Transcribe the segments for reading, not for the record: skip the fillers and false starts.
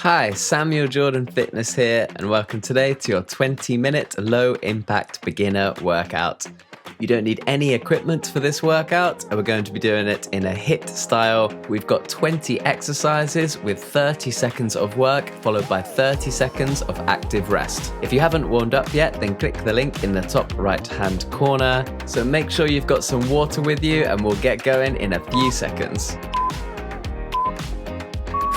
Hi, Samuel Jordan Fitness here, and welcome today to your 20-minute low-impact beginner workout. You don't need any equipment for this workout, and we're going to be doing it in a HIIT style. We've got 20 exercises with 30 seconds of work, followed by 30 seconds of active rest. If you haven't warmed up yet, then click the link in the top right-hand corner. So make sure you've got some water with you, and we'll get going in a few seconds.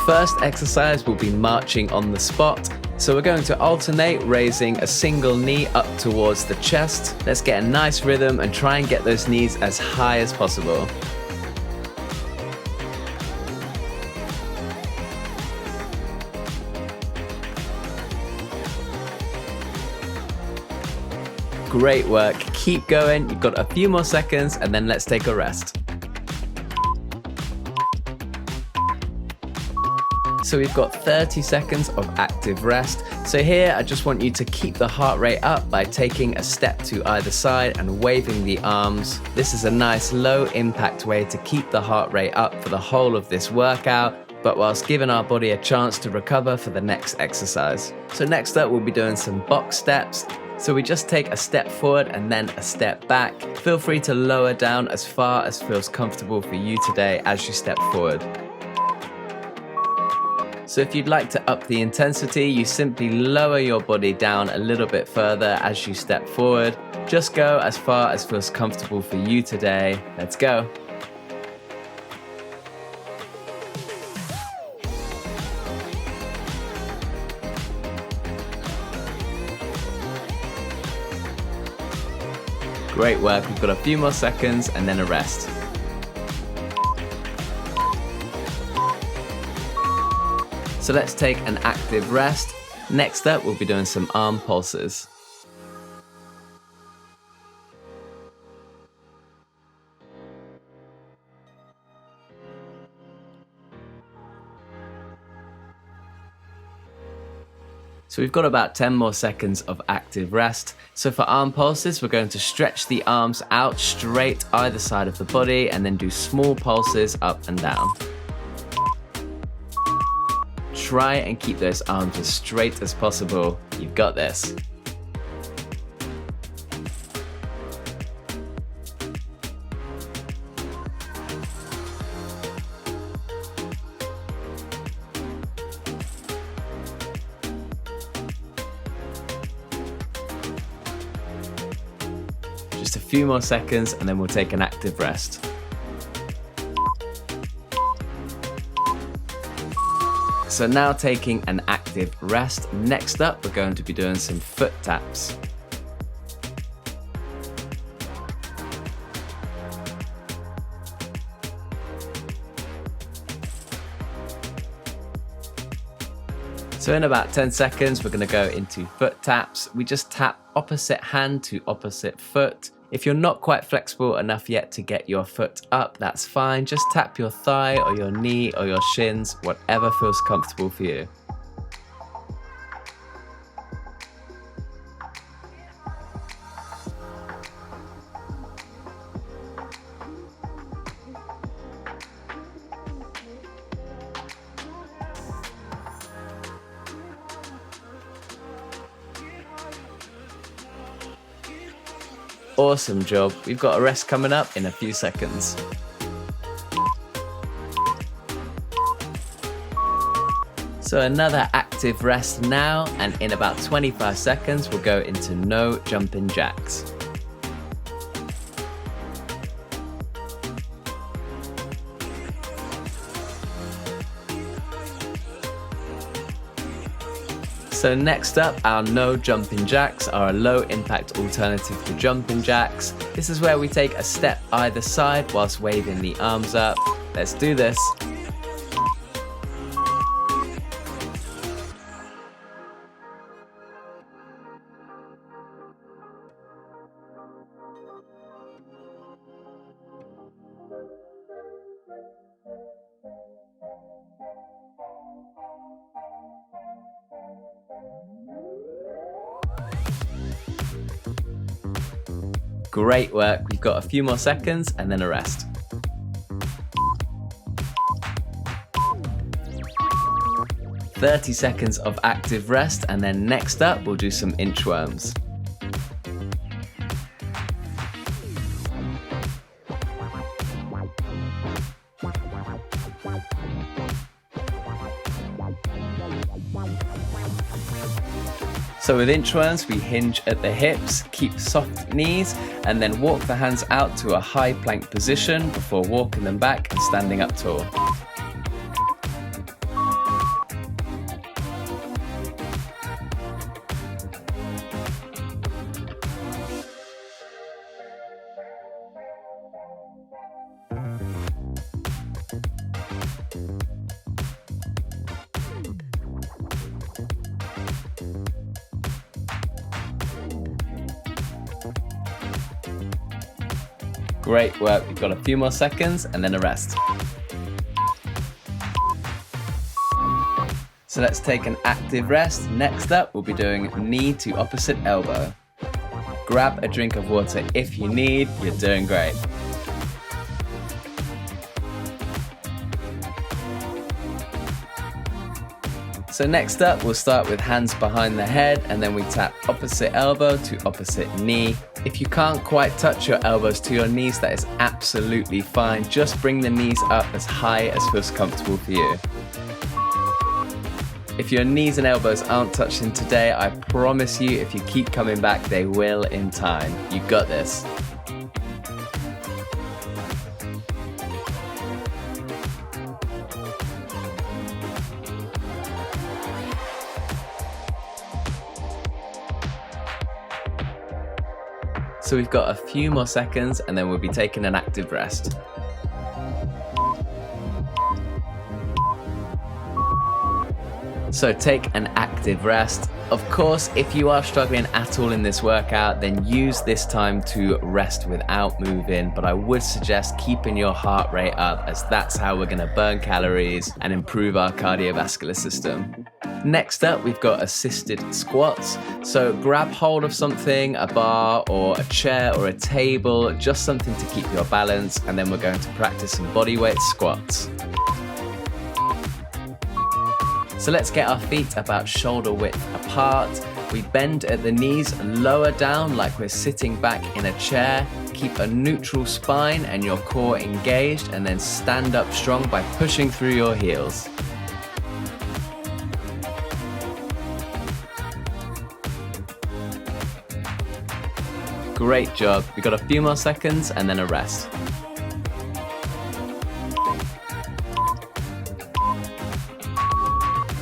First exercise will be marching on the spot. So we're going to alternate raising a single knee up towards the chest. Let's get a nice rhythm and try and get those knees as high as possible. Great work, keep going. You've got a few more seconds and then let's take a rest. So we've got 30 seconds of active rest. So here I just want you to keep the heart rate up by taking a step to either side and waving the arms. This is a nice low impact way to keep the heart rate up for the whole of this workout, but whilst giving our body a chance to recover for the next exercise. So next up we'll be doing some box steps. So we just take a step forward and then a step back. Feel free to lower down as far as feels comfortable for you today as you step forward. So if you'd like to up the intensity, you simply lower your body down a little bit further as you step forward. Just go as far as feels comfortable for you today. Let's go. Great work, we've got a few more seconds and then a rest. So let's take an active rest. Next up, we'll be doing some arm pulses. So we've got about 10 more seconds of active rest. So for arm pulses, we're going to stretch the arms out straight either side of the body and then do small pulses up and down. Try and keep those arms as straight as possible. You've got this. Just a few more seconds and then we'll take an active rest. So now taking an active rest. Next up, we're going to be doing some foot taps. So in about 10 seconds, we're going to go into foot taps. We just tap opposite hand to opposite foot. If you're not quite flexible enough yet to get your foot up, that's fine. Just tap your thigh or your knee or your shins, whatever feels comfortable for you. Awesome job. We've got a rest coming up in a few seconds. So another active rest now, and in about 25 seconds, we'll go into no jumping jacks. So next up, our no jumping jacks are a low impact alternative to jumping jacks. This is where we take a step either side whilst waving the arms up. Let's do this. Great work. We've got a few more seconds and then a rest. 30 seconds of active rest, and then next up we'll do some inchworms. So with inchworms, we hinge at the hips, keep soft knees, and then walk the hands out to a high plank position before walking them back and standing up tall. Great work, we've got a few more seconds and then a rest. So let's take an active rest. Next up, we'll be doing knee to opposite elbow. Grab a drink of water if you need, you're doing great. So next up, we'll start with hands behind the head and then we tap opposite elbow to opposite knee. If you can't quite touch your elbows to your knees, that is absolutely fine. Just bring the knees up as high as feels comfortable for you. If your knees and elbows aren't touching today, I promise you, if you keep coming back, they will in time. You got this. So we've got a few more seconds and then we'll be taking an active rest. So take an active rest. Of course, if you are struggling at all in this workout, then use this time to rest without moving, but I would suggest keeping your heart rate up, as that's how we're gonna burn calories and improve our cardiovascular system. Next up, we've got assisted squats. So grab hold of something, a bar or a chair or a table, just something to keep your balance, and then we're going to practice some bodyweight squats. So let's get our feet about shoulder width apart. We bend at the knees, lower down like we're sitting back in a chair. Keep a neutral spine and your core engaged, and then stand up strong by pushing through your heels. Great job. We've got a few more seconds and then a rest.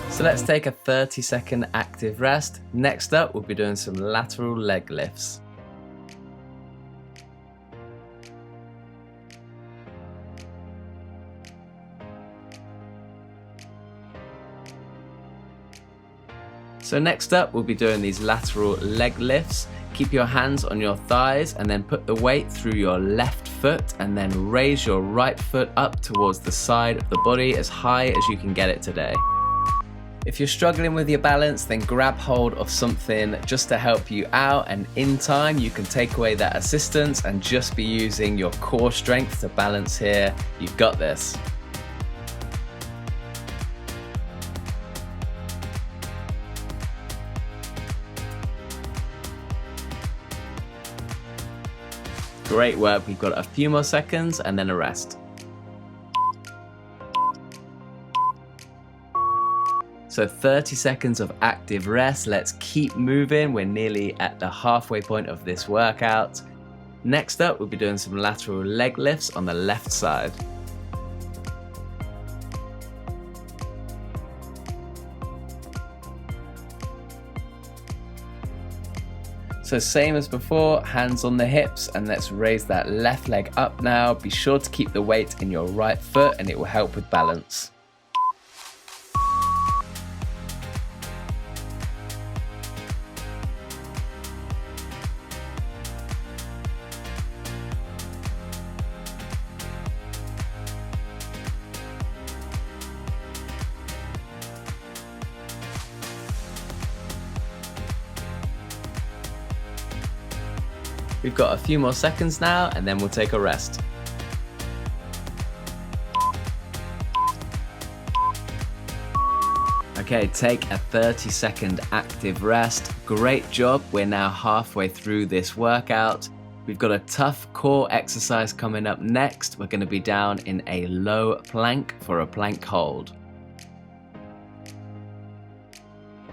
So let's take a 30-second active rest. Next up, we'll be doing some lateral leg lifts. So next up, we'll be doing these lateral leg lifts. Keep your hands on your thighs and then put the weight through your left foot, and then raise your right foot up towards the side of the body as high as you can get it today. If you're struggling with your balance, then grab hold of something just to help you out, and in time you can take away that assistance and just be using your core strength to balance here. You've got this. Great work, we've got a few more seconds and then a rest. So 30 seconds of active rest. Let's keep moving. We're nearly at the halfway point of this workout. Next up, we'll be doing some lateral leg lifts on the left side. So same as before, hands on the hips, and let's raise that left leg up now. Be sure to keep the weight in your right foot and it will help with balance. We've got a few more seconds now and then we'll take a rest. Okay, take a 30-second active rest. Great job. We're now halfway through this workout. We've got a tough core exercise coming up next. We're going to be down in a low plank for a plank hold.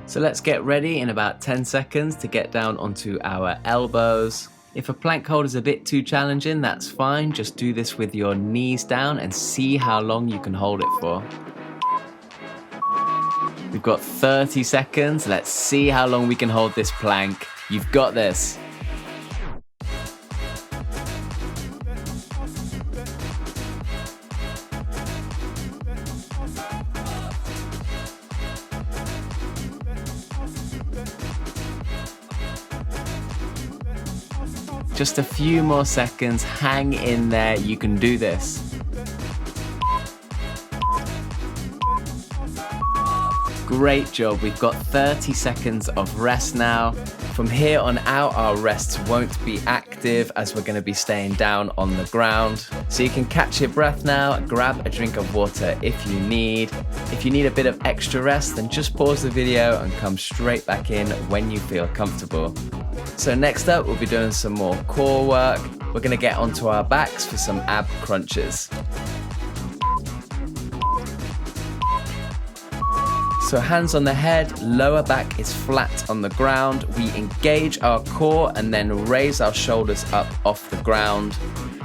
So let's get ready in about 10 seconds to get down onto our elbows. If a plank hold is a bit too challenging, that's fine. Just do this with your knees down and see how long you can hold it for. We've got 30 seconds. Let's see how long we can hold this plank. You've got this. Just a few more seconds, hang in there, you can do this. Great job, we've got 30 seconds of rest now. From here on out, our rests won't be active as we're going to be staying down on the ground. So you can catch your breath now, grab a drink of water if you need. If you need a bit of extra rest, then just pause the video and come straight back in when you feel comfortable. So next up, we'll be doing some more core work. We're going to get onto our backs for some ab crunches. So hands on the head, lower back is flat on the ground. We engage our core and then raise our shoulders up off the ground.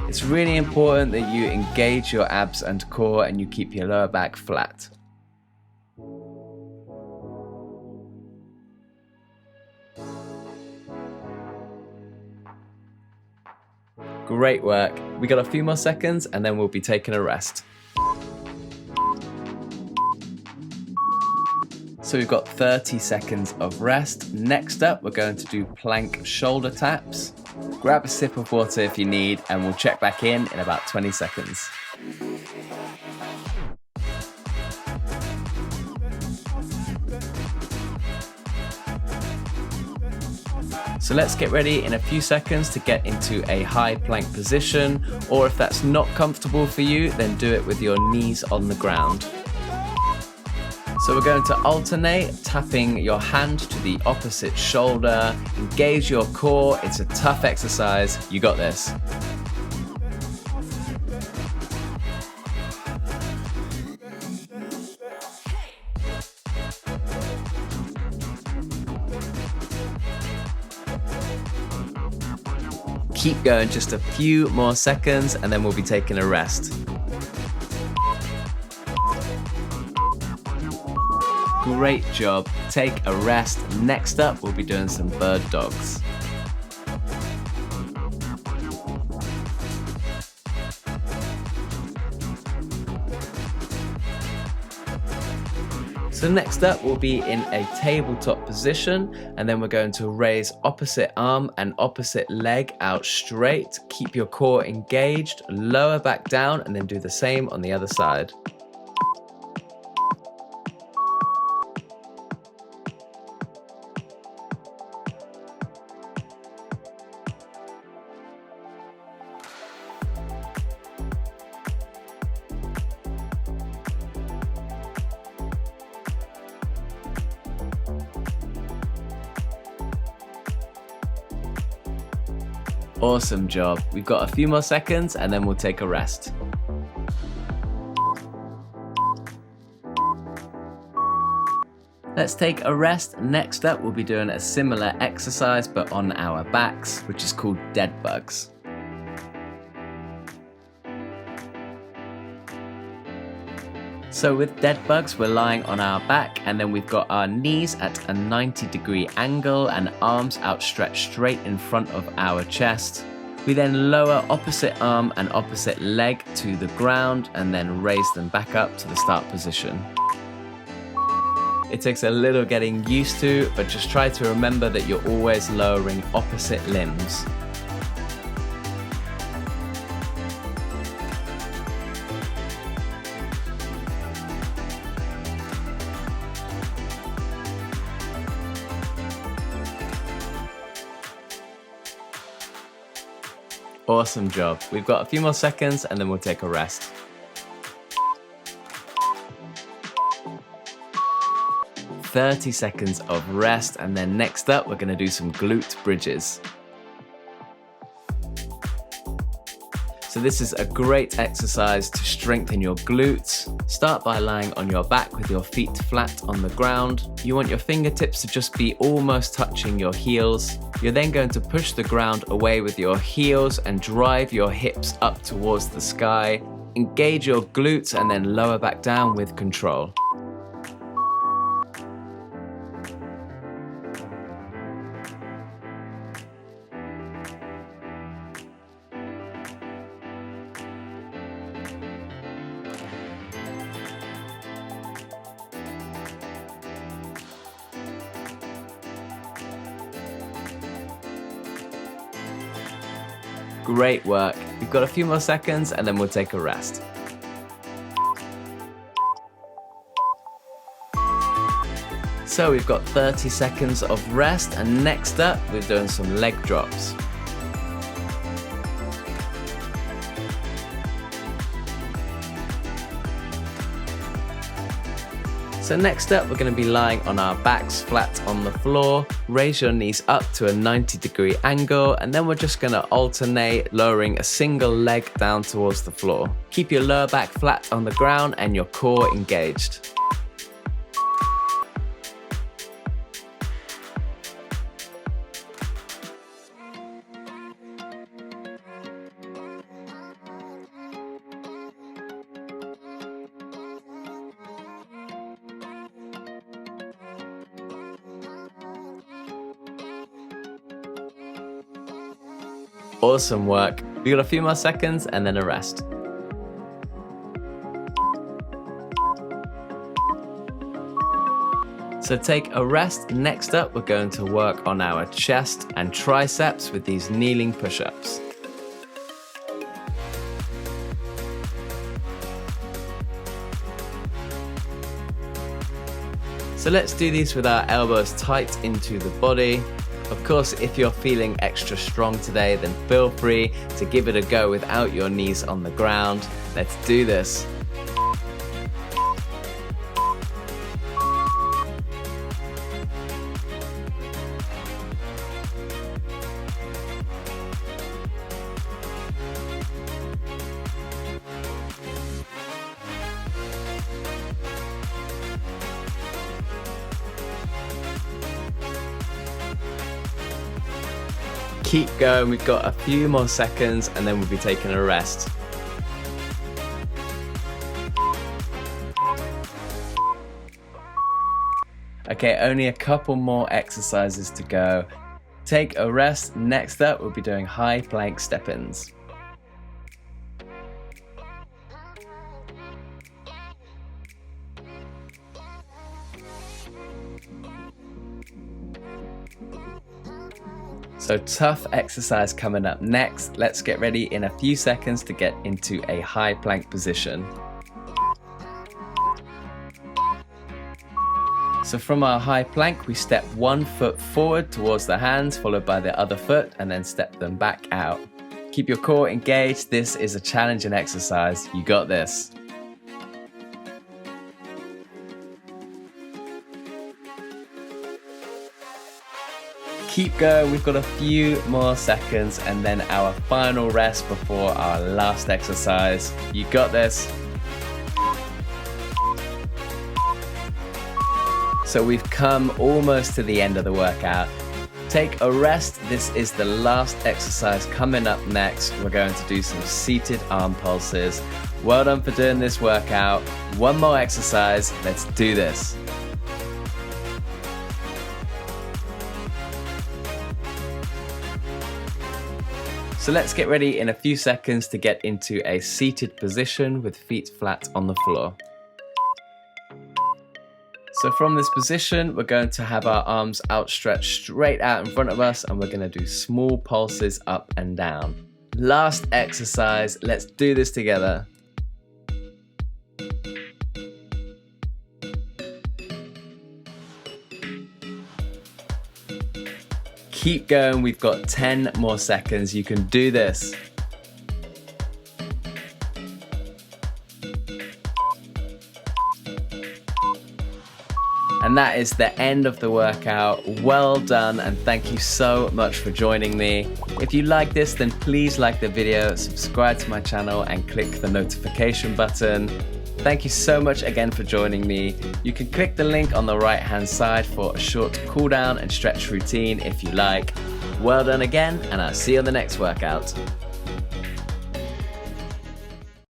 It's really important that you engage your abs and core and you keep your lower back flat. Great work. We got a few more seconds and then we'll be taking a rest. So we've got 30 seconds of rest. Next up, we're going to do plank shoulder taps. Grab a sip of water if you need, and we'll check back in about 20 seconds. So let's get ready in a few seconds to get into a high plank position, or if that's not comfortable for you, then do it with your knees on the ground. So we're going to alternate, tapping your hand to the opposite shoulder. Engage your core, it's a tough exercise, you got this. Keep going, just a few more seconds and then we'll be taking a rest. Great job, take a rest. Next up, we'll be doing some bird dogs. So next up, we'll be in a tabletop position, and then we're going to raise opposite arm and opposite leg out straight. Keep your core engaged, lower back down, and then do the same on the other side. Awesome job. We've got a few more seconds and then we'll take a rest. Let's take a rest. Next up, we'll be doing a similar exercise but on our backs, which is called dead bugs. So with dead bugs, we're lying on our back and then we've got our knees at a 90-degree angle and arms outstretched straight in front of our chest. We then lower opposite arm and opposite leg to the ground and then raise them back up to the start position. It takes a little getting used to, but just try to remember that you're always lowering opposite limbs. Awesome job. We've got a few more seconds and then we'll take a rest. 30 seconds of rest, and then next up, we're gonna do some glute bridges. So this is a great exercise to strengthen your glutes. Start by lying on your back with your feet flat on the ground. You want your fingertips to just be almost touching your heels. You're then going to push the ground away with your heels and drive your hips up towards the sky. Engage your glutes and then lower back down with control. Great work. We've got a few more seconds and then we'll take a rest. So we've got 30 seconds of rest, and next up we're doing some leg drops. So next up, we're going to be lying on our backs flat on the floor. Raise your knees up to a 90-degree angle, and then we're just going to alternate lowering a single leg down towards the floor. Keep your lower back flat on the ground and your core engaged. Awesome work. We got a few more seconds and then a rest. So take a rest. Next up, we're going to work on our chest and triceps with these kneeling push-ups. So let's do these with our elbows tight into the body. Of course, if you're feeling extra strong today, then feel free to give it a go without your knees on the ground. Let's do this. Keep going, we've got a few more seconds and then we'll be taking a rest. Okay, only a couple more exercises to go. Take a rest. Next up, we'll be doing high plank step-ins. So tough exercise coming up next. Let's get ready in a few seconds to get into a high plank position. So from our high plank, we step one foot forward towards the hands, followed by the other foot, and then step them back out. Keep your core engaged. This is a challenging exercise. You got this. Keep going, we've got a few more seconds and then our final rest before our last exercise. You got this. So we've come almost to the end of the workout. Take a rest. This is the last exercise. Coming up next, we're going to do some seated arm pulses. Well done for doing this workout. One more exercise, let's do this. So let's get ready in a few seconds to get into a seated position with feet flat on the floor. So from this position, we're going to have our arms outstretched straight out in front of us, and we're going to do small pulses up and down. Last exercise, let's do this together. Keep going, we've got 10 more seconds. You can do this. And that is the end of the workout. Well done, and thank you so much for joining me. If you like this, then please like the video, subscribe to my channel, and click the notification button. Thank you so much again for joining me. You can click the link on the right-hand side for a short cool down and stretch routine if you like. Well done again, and I'll see you on the next workout.